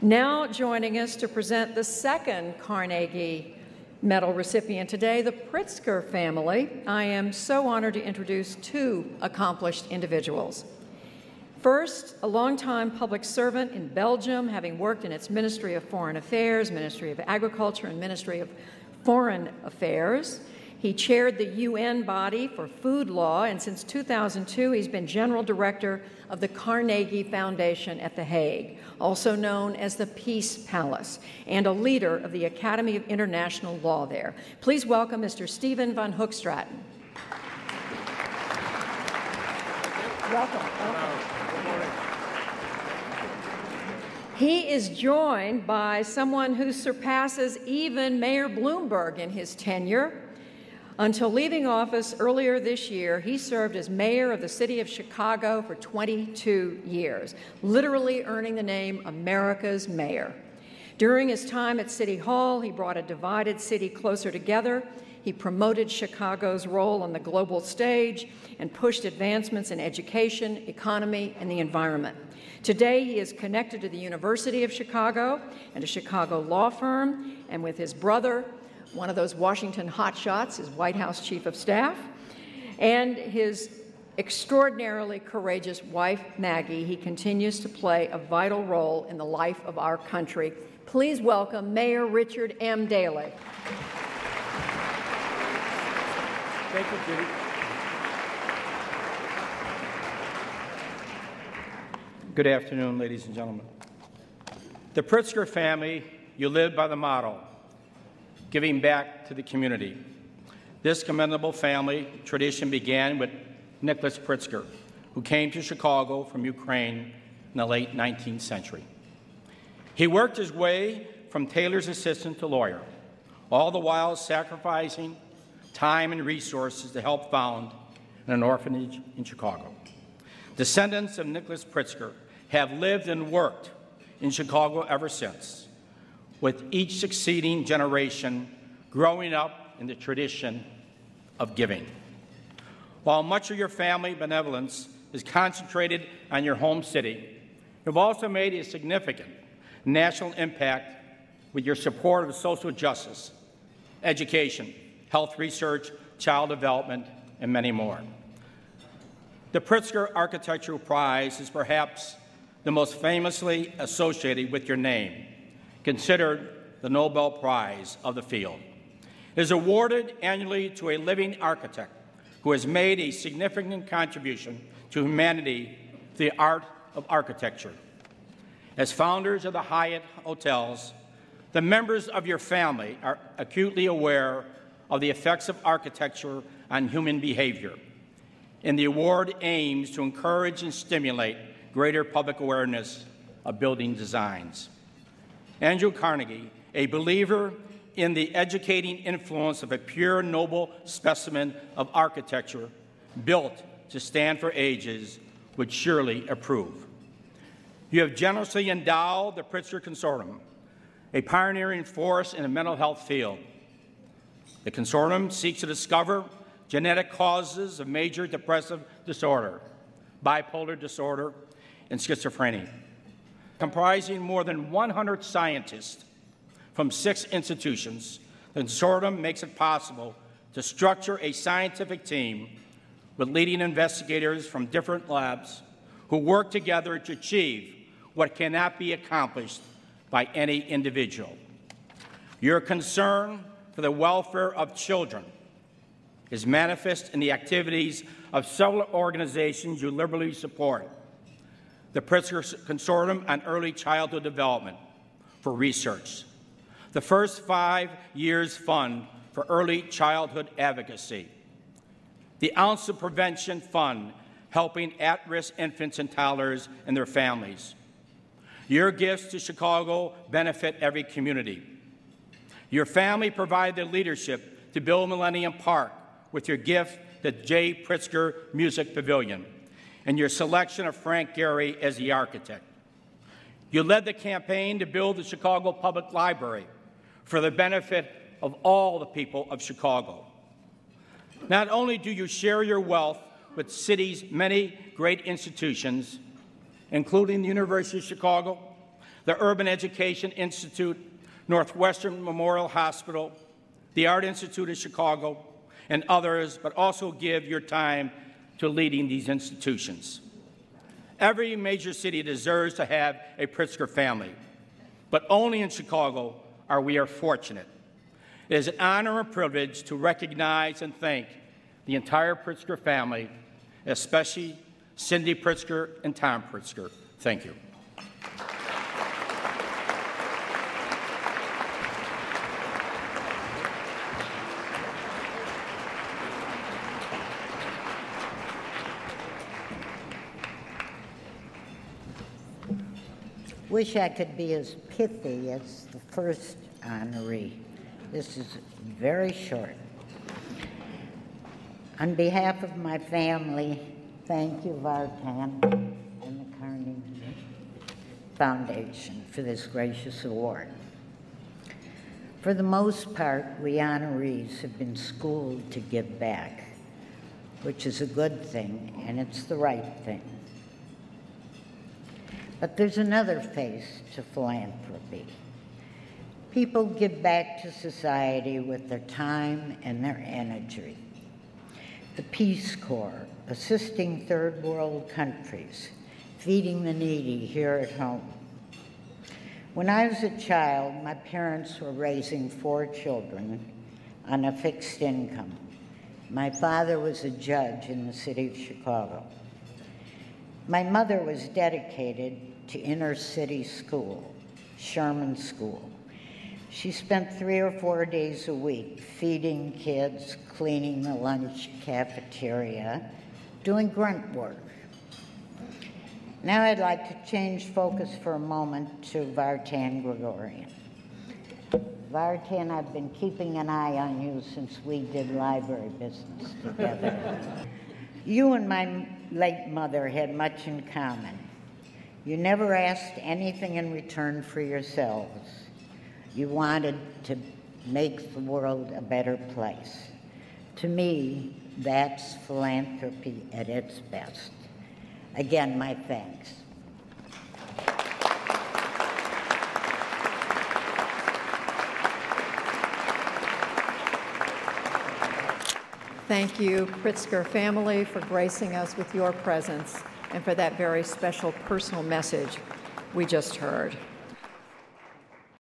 Now joining us to present the second Carnegie Medal recipient today, the Pritzker family. I am so honored to introduce two accomplished individuals. First, a longtime public servant in Belgium, having worked in its Ministry of Foreign Affairs, Ministry of Agriculture, and Ministry of Foreign Affairs. He chaired the UN body for food law, and since 2002, he's been General Director of the Carnegie Foundation at The Hague, also known as the Peace Palace, and a leader of the Academy of International Law there. Please welcome Mr. Steven van Hoogstraten. Welcome. Good morning. He is joined by someone who surpasses even Mayor Bloomberg in his tenure. Until leaving office earlier this year, he served as mayor of the city of Chicago for 22 years, literally earning the name America's Mayor. During his time at City Hall, he brought a divided city closer together. He promoted Chicago's role on the global stage and pushed advancements in education, economy, and the environment. Today, he is connected to the University of Chicago and a Chicago law firm, and with his brother, one of those Washington hotshots, his White House chief of staff, and his extraordinarily courageous wife, Maggie, he continues to play a vital role in the life of our country. Please welcome Mayor Richard M. Daley. Thank you, Judy. Good afternoon, ladies and gentlemen. The Pritzker family, you live by the motto, giving back to the community. This commendable family tradition began with Nicholas Pritzker, who came to Chicago from Ukraine in the late 19th century. He worked his way from tailor's assistant to lawyer, all the while sacrificing time and resources to help found an orphanage in Chicago. Descendants of Nicholas Pritzker have lived and worked in Chicago ever since, with each succeeding generation growing up in the tradition of giving. While much of your family benevolence is concentrated on your home city, you've also made a significant national impact with your support of social justice, education, health research, child development, and many more. The Pritzker Architectural Prize is perhaps the most famously associated with your name, considered the Nobel Prize of the field. It is awarded annually to a living architect who has made a significant contribution to humanity through the art of architecture. As founders of the Hyatt hotels, the members of your family are acutely aware of the effects of architecture on human behavior, and the award aims to encourage and stimulate greater public awareness of building designs. Andrew Carnegie, a believer in the educating influence of a pure, noble specimen of architecture built to stand for ages, would surely approve. You have generously endowed the Pritzker Consortium, a pioneering force in the mental health field. The consortium seeks to discover genetic causes of major depressive disorder, bipolar disorder, and schizophrenia. Comprising more than 100 scientists from 6 institutions, the consortium makes it possible to structure a scientific team with leading investigators from different labs who work together to achieve what cannot be accomplished by any individual. Your concern for the welfare of children is manifest in the activities of several organizations you liberally support. The Pritzker Consortium on Early Childhood Development for Research, the First 5 Years Fund for Early Childhood Advocacy, the Ounce of Prevention Fund helping at-risk infants and toddlers and their families. Your gifts to Chicago benefit every community. Your family provided the leadership to build Millennium Park with your gift to J. Pritzker Music Pavilion and your selection of Frank Gehry as the architect. You led the campaign to build the Chicago Public Library for the benefit of all the people of Chicago. Not only do you share your wealth with the city's many great institutions, including the University of Chicago, the Urban Education Institute, Northwestern Memorial Hospital, the Art Institute of Chicago, and others, but also give your time to leading these institutions. Every major city deserves to have a Pritzker family, but only in Chicago are we fortunate. It is an honor and privilege to recognize and thank the entire Pritzker family, especially Cindy Pritzker and Tom Pritzker. Thank you. Wish I could be as pithy as the first honoree. This is very short. On behalf of my family, thank you, Vartan and the Carnegie Foundation for this gracious award. For the most part, we honorees have been schooled to give back, which is a good thing, and it's the right thing. But there's another face to philanthropy. People give back to society with their time and their energy. The Peace Corps, assisting third world countries, feeding the needy here at home. When I was a child, my parents were raising 4 children on a fixed income. My father was a judge in the city of Chicago. My mother was dedicated to inner city school, Sherman School. She spent 3 or 4 days a week feeding kids, cleaning the lunch cafeteria, doing grunt work. Now I'd like to change focus for a moment to Vartan Gregorian. Vartan, I've been keeping an eye on you since we did library business together. You and my late mother had much in common. You never asked anything in return for yourselves. You wanted to make the world a better place. To me, that's philanthropy at its best. Again, my thanks. Thank you, Pritzker family, for gracing us with your presence and for that very special personal message we just heard.